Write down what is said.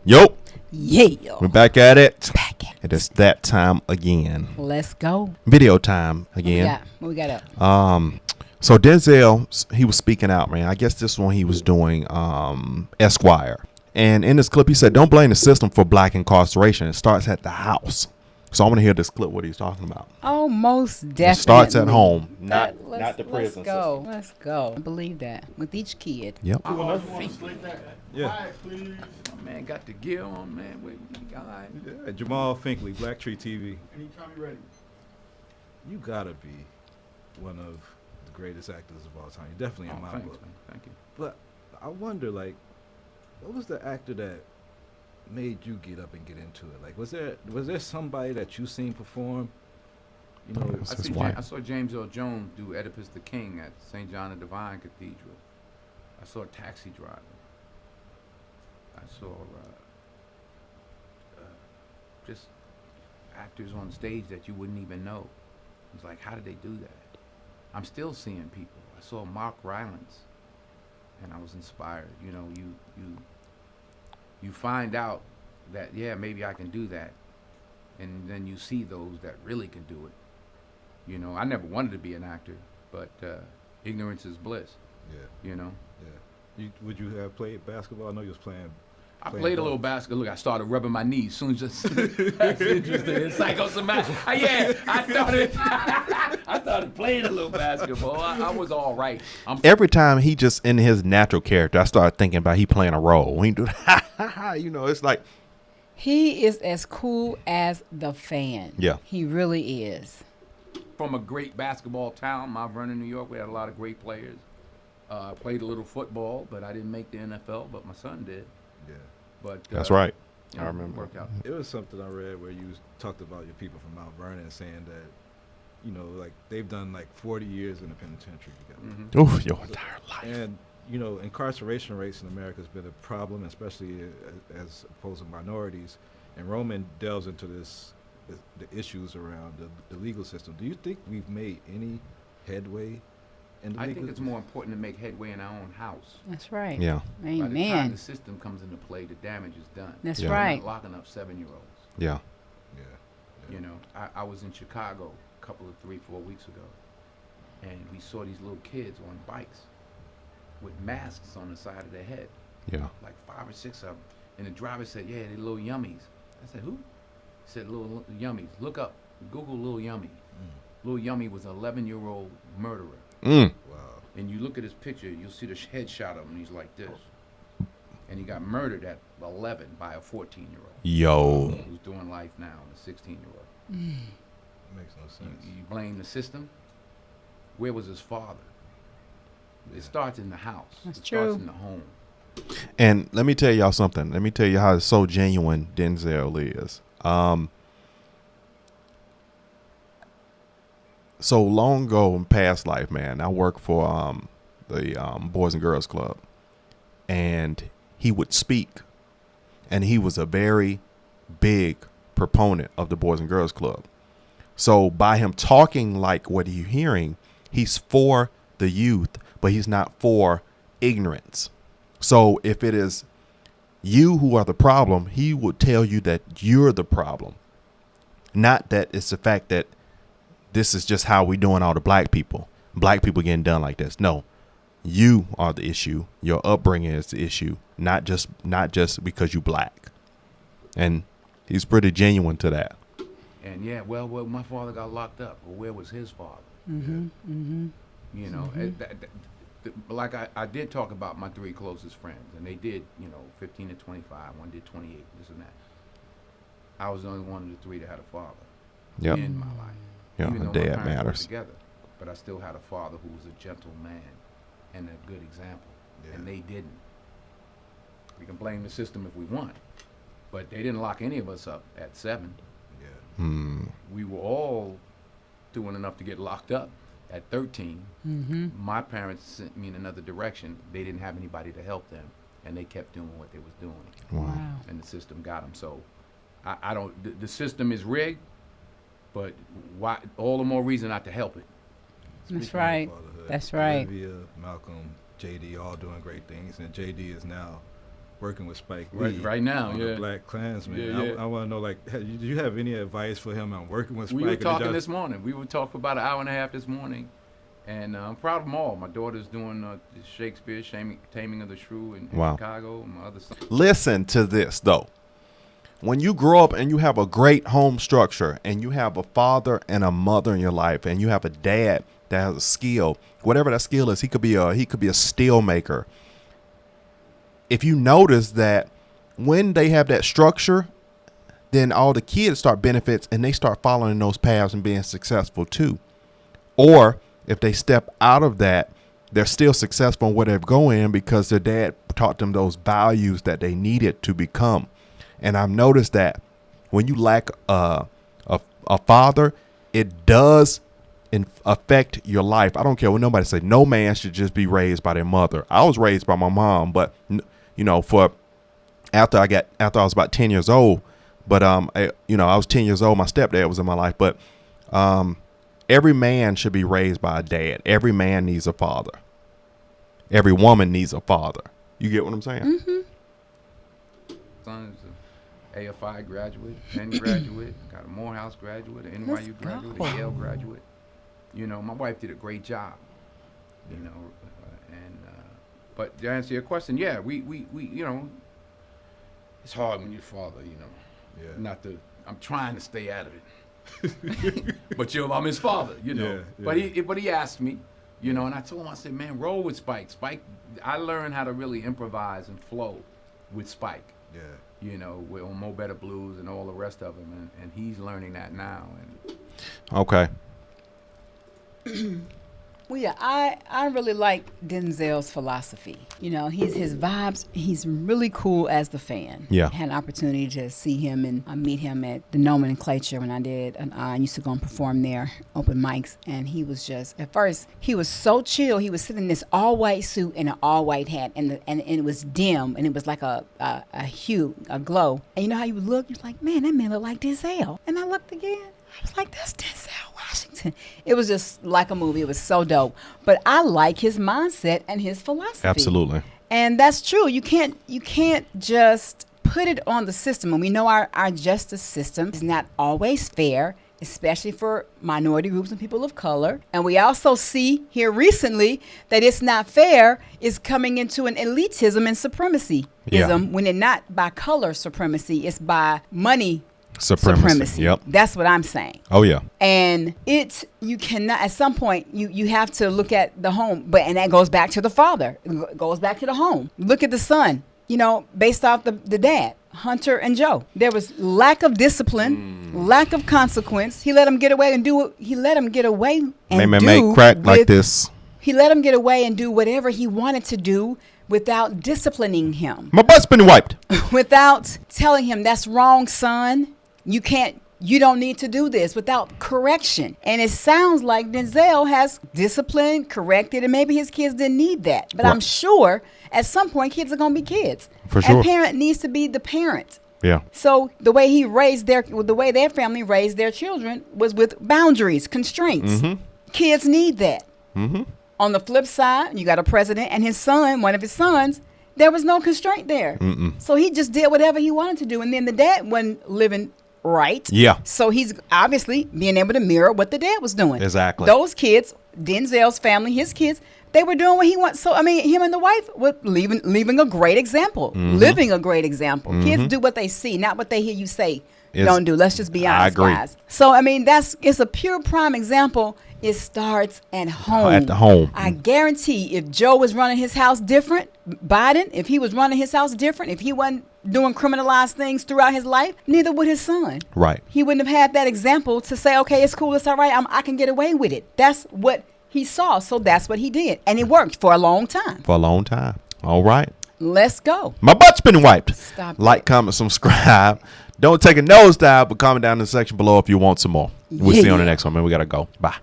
Yup, Yeah. we're back at it. Back at It is that time again. Let's go. Video time What we again. got? What we got up? So Denzel, he was speaking out, man. I guess this one he was doing Esquire. And in this clip, he said, don't blame the system for black incarceration. It starts at the house. So I want to hear this clip, what he's talking about. Oh, most definitely. It starts at home, not the prison Let's go. system. Let's go. I believe that with each kid. Yep. Yeah. Please. My man got the gear on, man. Wait, guy. Yeah, Jamal Finkley, Black Tree TV. Anytime you're ready. You gotta be one of the greatest actors of all time. You're definitely in my Thanks, book. man. Thank you. But I wonder, like, what was the actor that made you get up and get into it? Like, was there somebody that you seen perform? You know, That's I, his see wife. I saw James Earl Jones do Oedipus the King at St. John the Divine Cathedral. I saw Taxi Driver. I saw just actors on stage that you wouldn't even know. It's like, how did they do that? I'm still seeing people. I saw Mark Rylance, and I was inspired. You know, you find out that, yeah, maybe I can do that, and then you see those that really can do it. You know, I never wanted to be an actor, but ignorance is bliss. yeah, You know, yeah. Would you have played basketball? I know you was playing. I playing played a ball. little basketball. Look, I started rubbing my knees. Soon as that's interesting. It's psychosomatic. Yeah, I started playing a little basketball. I was all right. Every time he just in his natural character, I started thinking about he playing a role. When he do, it's like, He is as cool as the fan. Yeah. He really is. From a great basketball town, Mount Vernon, New York. We had a lot of great players. I played a little football, but I didn't make the NFL, but my son did. Yeah. But that's right. you know, I remember. It worked out. It was something I read where you talked about your people from Mount Vernon, saying that, you know, like they've done like 40 years in the penitentiary together. Mhm. Oof, your entire life. And you know, incarceration rates in America has been a problem, especially as opposed to minorities. And Roman delves into the issues around the legal system. Do you think we've made any headway in the I legal think it's more important to make headway in our own house. That's right. Yeah. By the time Amen. the system comes into play, the damage is done. That's Yeah. We're right. not locking up 7-year-olds. Yeah. Yeah. You know, I was in Chicago a couple of 3-4 weeks ago, and we saw these little kids on bikes with masks on the side of their head, Yeah. like 5 or 6 of them. And the driver said, "Yeah, they're little yummies." I said, "Who?" He said, "Little yummies. Look up, Google Little Yummy." Little Yummy was an 11-year-old murderer. Mm. Wow. And you look at his picture, you'll see the headshot of him. He's like this, and he got murdered at 11 by a 14-year-old. Yo. Who's doing life now, a 16-year-old. Makes no sense. You blame the system. Where was his father? It starts in the house. That's it true. starts in the home. And let me tell y'all something. Let me tell you how so genuine Denzel is. So long ago in past life, man, I worked for the Boys and Girls Club, and he would speak, and he was a very big proponent of the Boys and Girls Club. So by him talking like what you're hearing, he's for the youth, but he's not for ignorance. So if it is you who are the problem, he would tell you that you're the problem, not that it's the fact that this is just how we doing all the black people getting done like this. No, you are the issue. Your upbringing is the issue, not just because you black. And he's pretty genuine to that. And yeah, well, my father got locked up. Well, where was his father? Mm-hmm. Mm-hmm. You know, like I did talk about my 3 closest friends, and they did, 15 to 25. One did 28, this and that. I was the only one of the 3 that had a father Yep. in my life. Yeah, Even though my dad parents were matters. together, but I still had a father who was a gentle man and a good example, and they didn't. We can blame the system if we want, but they didn't lock any of us up at 7. Yeah. Hmm. We were all doing enough to get locked up at 13. Mm-hmm. My parents sent me in another direction. They didn't have anybody to help them, and they kept doing what they was doing, Wow. and the system got them. So I don't. The system is rigged, but why? All the more reason not to help it. That's Speaking of right. fatherhood, That's right. Olivia, Malcolm, JD, all doing great things, and JD is now working with Spike Right- Lee right now, on yeah. the Black Klansman. Yeah. I want to know, like, do you have any advice for him on working with Spike? We were Or did talking y'all- this morning. We were talking for about an hour and a half this morning, and I'm proud of them all. My daughter's doing Shakespeare, Taming of the Shrew in Wow. Chicago. And my other son. Listen to this, though. When you grow up and you have a great home structure and you have a father and a mother in your life and you have a dad that has a skill, whatever that skill is, he could be a steel maker. If you notice that when they have that structure, then all the kids start benefits and they start following those paths and being successful too. Or if they step out of that, they're still successful in where they're going because their dad taught them those values that they needed to become. And I've noticed that when you lack a father, it does affect your life. I don't care what nobody say. No man should just be raised by their mother. I was raised by my mom, but for after I was about 10 years old, but I was 10 years old. My stepdad was in my life, but every man should be raised by a dad. Every man needs a father. Every woman needs a father. You get what I'm saying? Mm-hmm. Son's an AFI graduate, Penn graduate, got a Morehouse graduate, an Let's NYU graduate, go. a Yale graduate. My wife did a great job. But to answer your question, yeah, we it's hard when you're father, Yeah. Not to, I'm trying to stay out of it. But I'm his father, Yeah. But he asked me, and I told him, I said, man, roll with Spike. Spike, I learned how to really improvise and flow with Spike. Yeah. We're on Mo Better Blues and all the rest of them, and he's learning that now. And Okay. Well, yeah, I really like Denzel's philosophy. His vibes. He's really cool as the fan. Yeah. I had an opportunity to see him and meet him at the Nomenclature when I did. I used to go and perform there, open mics, and he was just, at first, he was so chill. He was sitting in this all white suit and an all white hat, and it was dim, and it was like a hue, a glow. And you know how you would look? You're like, man, that man look like Denzel. And I looked again. I was like, that's Denzel Washington. It was just like a movie. It was so dope. But I like his mindset and his philosophy. Absolutely. And that's true. You can't just put it on the system. And we know our justice system is not always fair, especially for minority groups and people of color. And we also see here recently that it's not fair is coming into an elitism and supremacyism when it's not by color supremacy, it's by money supremacy. Yep. That's what I'm saying. Oh yeah. And you cannot, at some point, you have to look at the home, and that goes back to the father. It goes back to the home. Look at the son, based off the dad, Hunter and Joe. There was lack of discipline, lack of consequence. He let him get away and do Make crack like this. He let him get away and do whatever he wanted to do without disciplining him. My butt's been wiped. Without telling him, that's wrong, son. You don't need to do this, without correction. And it sounds like Denzel has disciplined, corrected, and maybe his kids didn't need that. But Right. I'm sure at some point kids are going to be kids. For sure. And parent needs to be the parent. Yeah. So the way their family raised their children was with boundaries, constraints. Mm-hmm. Kids need that. Mm-hmm. On the flip side, you got a president and his son, one of his sons, there was no constraint there. Mm-mm. So he just did whatever he wanted to do. And then the dad wasn't living right. Yeah. So he's obviously being able to mirror what the dad was doing. Exactly. Those kids, Denzel's family, his kids, they were doing what he wants. So, him and the wife were leaving a great example, living a great example. Kids do what they see, not what they hear you say don't do. Let's just be honest, I agree. guys. So, it's a pure prime example. It starts at home. At the home. I guarantee if Joe was running his house different, Biden, if he was running his house different, if he wasn't doing criminalized things throughout his life, neither would his son. Right. He wouldn't have had that example to say, okay, it's cool, it's all right, I can get away with it. That's what he saw, so that's what he did. And it worked for a long time. For a long time. All right. Let's go. My butt's been wiped. Stop Like, comment, subscribe. Don't take a nosedive, but comment down in the section below if you want some more. We'll see you on the next one, man. We got to go. Bye.